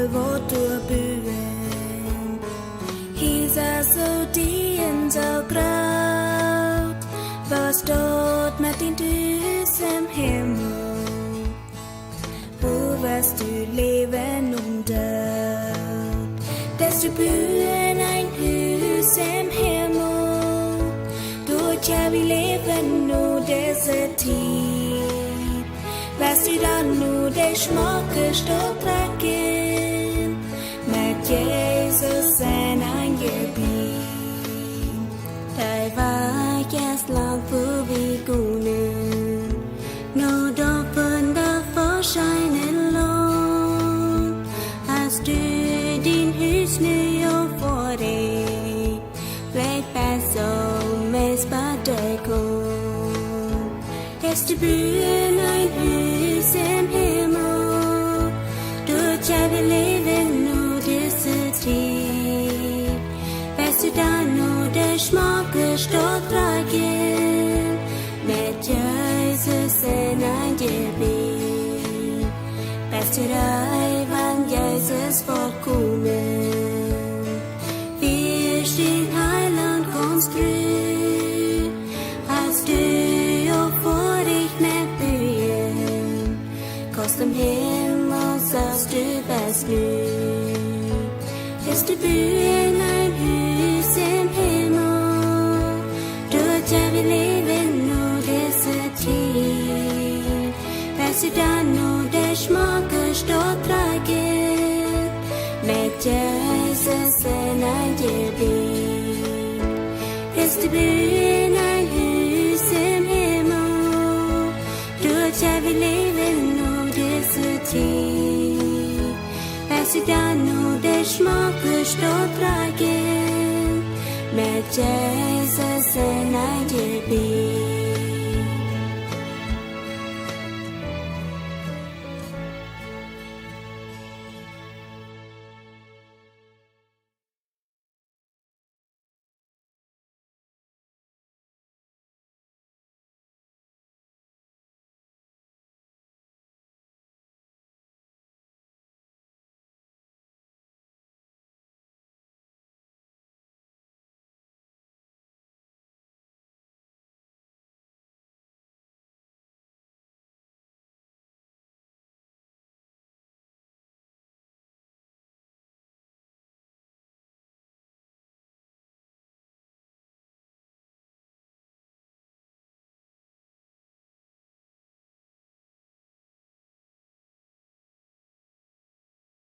votur buen. He's a so deep and so proud. Was dort mit den Düsen Himmel. Wo wirst du leben und dort? Dass du bühen ein Hüs im Himmel. Dort ja wir leben nur diese Zeit. Was du dann nur der Schmocke stoppen. Mit Jesus in ein Gebiet. Da war jetzt lang vor wie Gunen. Nur doppeln davor scheinen Lohn. Hast du den Hüs nur vor dir? Vielleicht besser mit Badekon. Ist die Bühne ein Hüs im Himmel? Dort ja wir leben nur diese Zeit. Weißt du dann nur der Schmocke stoppen? Mit Jesus in ein Gebiet. Weißt du wann Jesus vorkommen? Wir stehen Heiland konstruiert. Hast du auch vor dich nicht bühen? Kost im Himmel sagst du was nicht. Ist die Bühne ein Hüs im Himmel? Dort ja wir leben nur diese Zeit. Weißt du dann nur der Schmocke stoppen? Mit Jesus in ein Gebiet. Ist die Bühne ein Hüs im Himmel? Dort ja wir leben nur diese Zeit. Weißt du dann nur der Schmocke stoppen? Mit Jesus in ein Gebiet.